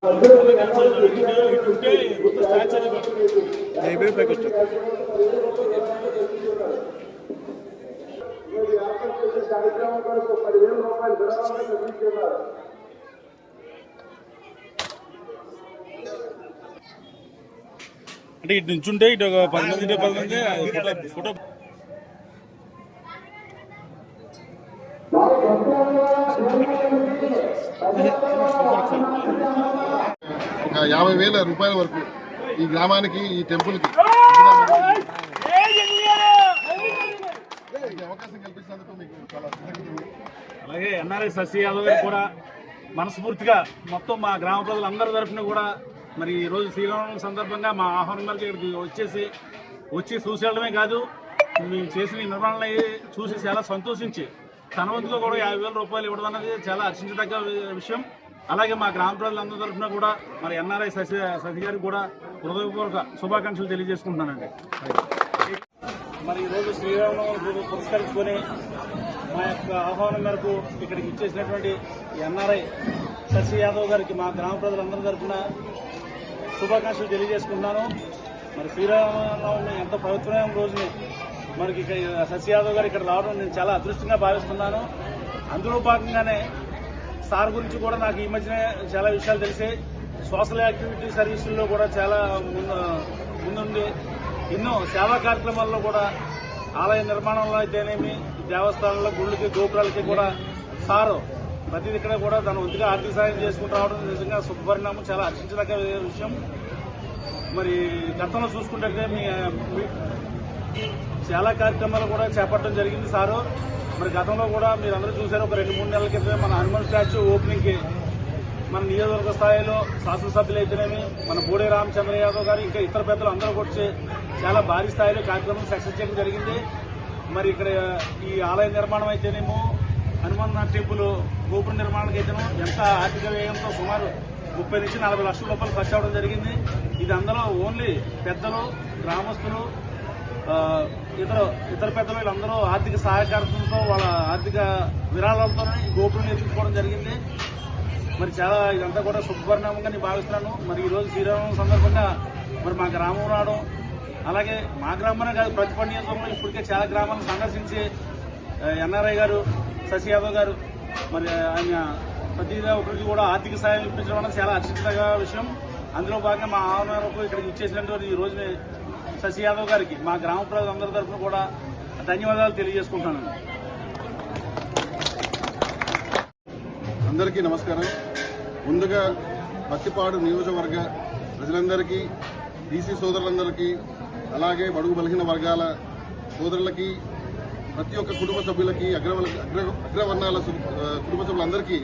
అంటే ఇటు నుంచుంటే ఇటు ఒక 10 మంది 10 మంది ఫోటో ఒక 50,000 రూపాయల వరకు ఈ గ్రామానికి ఈ టెంపుల్కి అవకాశం కల్పించినందుకు మీకు చాలా కృతజ్ఞతలు. అలాగే ఎన్ఆర్ఐ శశి యాదవ్ గారు కూడా మనస్ఫూర్తిగా మొత్తం మా గ్రామ ప్రజలందరి తరఫున కూడా మరి ఈరోజు శ్రీరామనవమి సందర్భంగా మా ఆహ్వానం మేరకు ఇక్కడికి వచ్చి చూసి వెళ్ళడమే కాదు, మేము చేసిన ఈ నిర్మాణాలు చూసి చాలా సంతోషించి తన వంతుగా కూడా 50,000 రూపాయలు ఇవ్వడం అనేది చాలా హర్షించదగ్గ విషయం. అలాగే మా గ్రామ ప్రజలందరి తరఫున కూడా మరి ఎన్ఆర్ఐ శశి గారికి కూడా హృదయపూర్వక శుభాకాంక్షలు తెలియజేసుకుంటున్నానండి. మరి ఈరోజు శ్రీరామనవమి పురస్కరించుకొని మా యొక్క ఆహ్వానం మేరకు ఇక్కడికి ఇచ్చేసినటువంటి ఎన్ఆర్ఐ శశి యాదవ్ గారికి మా గ్రామ ప్రజలందరి తరఫున శుభాకాంక్షలు తెలియజేసుకుంటున్నాను. మరి శ్రీరామనవమి ఎంత పవిత్రమైన రోజుని మనకి శశి యాదవ్ గారు ఇక్కడ రావడం నేను చాలా అదృష్టంగా భావిస్తున్నాను. అందులో భాగంగానే సార్ గురించి కూడా నాకు ఈ మధ్యనే చాలా విషయాలు తెలిసి సోషల్ యాక్టివిటీ సర్వీసుల్లో కూడా చాలా ముందుండి ఎన్నో సేవా కార్యక్రమాల్లో కూడా ఆలయ నిర్మాణంలో అయితేనేమి దేవస్థానంలో గుళ్ళకి గోపురాలకి కూడా సారు ప్రతి ఇక్కడ కూడా తన వంతుగా ఆర్థిక సాయం చేసుకుంటూ రావడం నిజంగా శుభపరిణామం, చాలా హర్షించదగ్గ విషయం. మరి గతంలో చూసుకుంటే చాలా కార్యక్రమాలు కూడా చేపట్టడం జరిగింది సారు. మరి గతంలో కూడా మీరు అందరూ చూశారు, ఒక 2-3 నెలల క్రితమే మన హనుమాన్ స్టాచ్యూ ఓపెనింగ్కి మన నియోజకవర్గ స్థాయిలో శాసనసభ్యులు అయితేనేమి మన బూడే రామచంద్ర యాదవ్ గారు ఇంకా ఇతర పెద్దలు అందరూ వచ్చి చాలా భారీ స్థాయిలో కార్యక్రమం సక్సెస్ చేయడం జరిగింది. మరి ఇక్కడ ఈ ఆలయ నిర్మాణం అయితేనేమో హనుమాన్ టెంపుల్ గోపుర నిర్మాణానికి అయితేనో ఎంత ఆర్థిక వ్యయంతో సుమారు 30 నుంచి 40 లక్షల రూపాయలు ఖర్చు అవడం జరిగింది. ఇది అందులో ఓన్లీ పెద్దలు, గ్రామస్తులు, ఇతర పెద్దలు వీళ్ళందరూ ఆర్థిక సహకారంతో వాళ్ళ ఆర్థిక విరాళాలతోనే ఈ గోపురం నిర్మించుకోవడం జరిగింది. మరి చాలా ఇదంతా కూడా శుభపరిణామంగా నేను భావిస్తున్నాను. మరి ఈరోజు శ్రీరామనవమి సందర్భంగా మరి మా గ్రామం రావడం, అలాగే మా గ్రామమే కాదు ప్రతి నియోజకవర్గంలో ఇప్పటికే చాలా గ్రామాలను సందర్శించి ఎన్ఆర్ఐ గారు శశి యాదవ్ గారు మరి ఆయన ప్రతి ఒక్కరికి కూడా ఆర్థిక సాయం ఇప్పించడం వల్ల చాలా హర్షించదగ్గ విషయం. అందులో భాగంగా మా ఆహ్వానం ఇక్కడికి ఇచ్చేసినటువంటి ఈ రోజుని శశి యాదవ్ గారికి మా గ్రామ ప్రజలందరి తరఫున కూడా ధన్యవాదాలు తెలియజేసుకుంటున్నాను. అందరికీ నమస్కారం. ముందుగా పత్తిపాడు నియోజకవర్గ ప్రజలందరికీ, బీసీ సోదరులందరికీ, అలాగే బడుగు బలహీన వర్గాల సోదరులకి, ప్రతి ఒక్క కుటుంబ సభ్యులకి, అగ్రవర్ణాల కుటుంబ సభ్యులందరికీ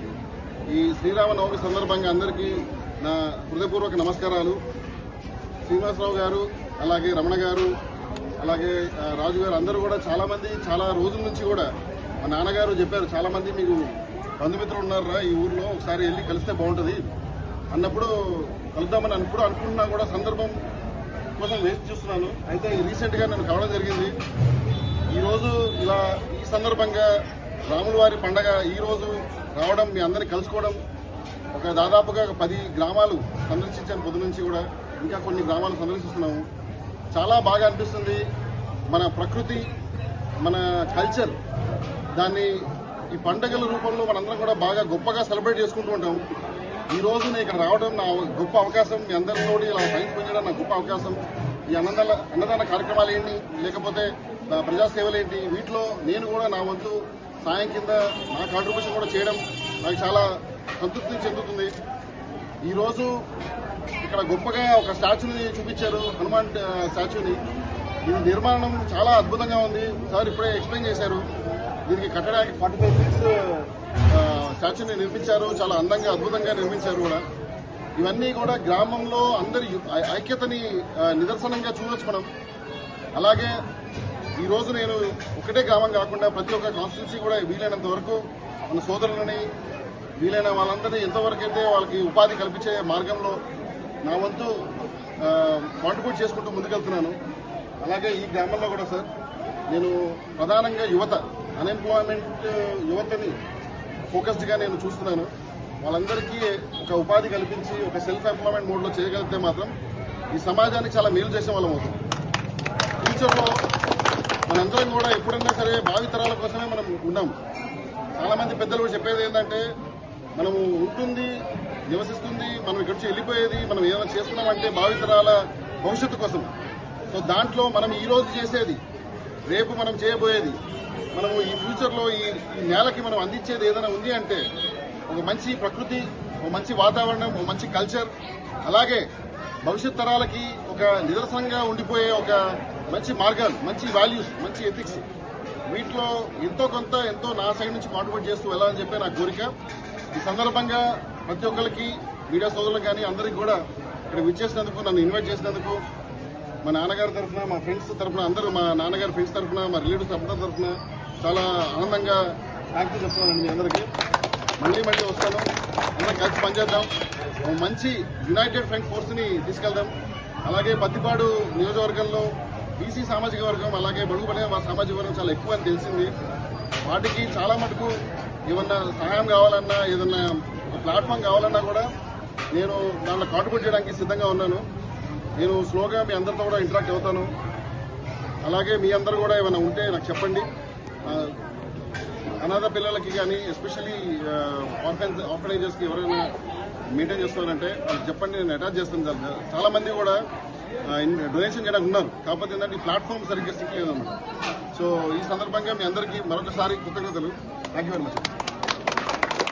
ఈ శ్రీరామనవమి సందర్భంగా అందరికీ నా హృదయపూర్వక నమస్కారాలు. శ్రీనివాసరావు గారు, అలాగే రమణ గారు, అలాగే రాజు గారు అందరూ కూడా చాలామంది చాలా రోజుల నుంచి కూడా మా నాన్నగారు చెప్పారు, చాలామంది మీకు బంధుమిత్రులు ఉన్నారా ఈ ఊర్లో, ఒకసారి వెళ్ళి కలిస్తే బాగుంటుంది అన్నప్పుడు కలుద్దామని అనుకున్నా కూడా సందర్భం కోసం వేస్ట్ చూస్తున్నాను. అయితే రీసెంట్గా నేను కావడం జరిగింది. ఈరోజు ఇలా ఈ సందర్భంగా రాముల వారి పండగ ఈరోజు రావడం, మీ అందరినీ కలుసుకోవడం, ఒక దాదాపుగా 10 గ్రామాలు సందర్శించాను పొద్దు నుంచి కూడా, ఇంకా కొన్ని గ్రామాలు సందర్శిస్తున్నాము. చాలా బాగా అనిపిస్తుంది. మన ప్రకృతి, మన కల్చర్, దాన్ని ఈ పండుగల రూపంలో మనందరం కూడా బాగా గొప్పగా సెలబ్రేట్ చేసుకుంటూ ఉంటాం. ఈ రోజు నేను ఇక్కడ రావడం నా గొప్ప అవకాశం, మీ అందరితో ఇలా టైం స్పెండ్ చేయడం నా గొప్ప అవకాశం. ఈ అన్నదాన కార్యక్రమాలు ఏంటి, లేకపోతే ప్రజాసేవలు ఏంటి, వీటిలో నేను కూడా నా వంతు సాయం కింద నా కాంట్రిబ్యూషన్ కూడా చేయడం నాకు చాలా సంతృప్తి చెందుతుంది. ఈరోజు ఇక్కడ గొప్పగా ఒక స్టాచ్యూని చూపించారు, హనుమాన్ స్టాచ్యూని. ఇది నిర్మాణం చాలా అద్భుతంగా ఉంది. సార్ ఇప్పుడే ఎక్స్ప్లెయిన్ చేశారు. దీనికి కట్టడానికి 45 ఫీట్స్ స్టాచ్యూని నిర్మించారు. చాలా అందంగా అద్భుతంగా నిర్మించారు కూడా. ఇవన్నీ కూడా గ్రామంలో అందరి ఐక్యతని నిదర్శనంగా చూడొచ్చు మనం. అలాగే ఈరోజు నేను ఒకటే గ్రామం కాకుండా ప్రతి ఒక్క కాన్స్టిట్యున్సీ కూడా వీలైనంత వరకు మన సోదరులని, వీలైన వాళ్ళందరినీ ఎంతవరకు అయితే వాళ్ళకి ఉపాధి కల్పించే మార్గంలో నా వంతు కాంట్రిబ్యూట్ చేసుకుంటూ ముందుకెళ్తున్నాను. అలాగే ఈ గ్రామంలో కూడా సార్ నేను ప్రధానంగా యువత, అన్ఎంప్లాయ్మెంట్ యువతని ఫోకస్డ్గా నేను చూస్తున్నాను. వాళ్ళందరికీ ఒక ఉపాధి కల్పించి ఒక సెల్ఫ్ ఎంప్లాయ్మెంట్ మోడ్లో చేయగలిగితే మాత్రం ఈ సమాజానికి చాలా మేలు చేసే వాళ్ళం అవుతుంది. ఫ్యూచర్లో మనందరం కూడా ఎప్పుడన్నా సరే భావితరాల కోసమే మనం ఉన్నాం. చాలామంది పెద్దలు కూడా చెప్పేది ఏంటంటే మనము ఉంటుంది, నివసిస్తుంది, మనం ఇక్కడి నుంచి వెళ్ళిపోయేది, మనం ఏమైనా చేస్తున్నామంటే భావితరాల భవిష్యత్తు కోసం. సో దాంట్లో మనం ఈ రోజు చేసేది, రేపు మనం చేయబోయేది, మనము ఈ ఫ్యూచర్లో ఈ నేలకి మనం అందించేది ఏదైనా ఉంది అంటే ఒక మంచి ప్రకృతి, ఒక మంచి వాతావరణం, ఒక మంచి కల్చర్, అలాగే భవిష్యత్ తరాలకి ఒక నిదర్శనంగా ఉండిపోయే ఒక మంచి మార్గాలు, మంచి వాల్యూస్, మంచి ఎథిక్స్, వీటిలో ఎంతో నా సైడ్ నుంచి కాంట్రిబ్యూట్ చేస్తూ వెళ్ళాలని చెప్పి నా కోరిక. ఈ సందర్భంగా ప్రతి ఒక్కరికి, మీడియా సోదరులకు కానీ అందరికీ కూడా ఇక్కడ విచ్చేసినందుకు, నన్ను ఇన్వైట్ చేసినందుకు మా నాన్నగారి తరఫున, మా ఫ్రెండ్స్ తరఫున, అందరూ మా నాన్నగారి ఫ్రెండ్స్ తరఫున, మా రిలేటివ్స్ అందరి తరఫున చాలా ఆనందంగా థ్యాంక్ యూ చెప్తున్నాను మీ అందరికీ. మళ్ళీ వస్తాను, అందరం కలిసి పనిచేద్దాం, మంచి యునైటెడ్ ఫ్రంట్ ఫోర్స్ని తీసుకెళ్దాం. అలాగే పత్తిపాడు నియోజకవర్గంలో బీసీ సామాజిక వర్గం, అలాగే బడుగు బలహీన సామాజిక వర్గం చాలా ఎక్కువ అని తెలిసింది. వాటికి చాలా మటుకు ఏమన్నా సహాయం కావాలన్నా, ఏదన్నా ప్లాట్ఫామ్ కావాలన్నా కూడా నేను దాంట్లో కాంట్రిబ్యూట్ చేయడానికి సిద్ధంగా ఉన్నాను. నేను స్లోగా మీ అందరితో కూడా ఇంటరాక్ట్ అవుతాను. అలాగే మీ అందరూ కూడా ఏమైనా ఉంటే నాకు చెప్పండి. అనాథ పిల్లలకి కానీ, ఎస్పెషల్లీ ఆర్ఫనైజెస్కి ఎవరైనా మెయింటైన్ చేస్తున్నారంటే వాళ్ళకి చెప్పండి, నేను అటాచ్ చేస్తాను. చాలా మంది కూడా డొనేషన్ చేయడానికి ఉన్నారు, కాకపోతే ఏంటంటే ఈ ప్లాట్ఫామ్ సరిగ్గా సిక్ లేదన్నమాట. సో ఈ సందర్భంగా మీ అందరికీ మరొకసారి కృతజ్ఞతలు. Thank you very much.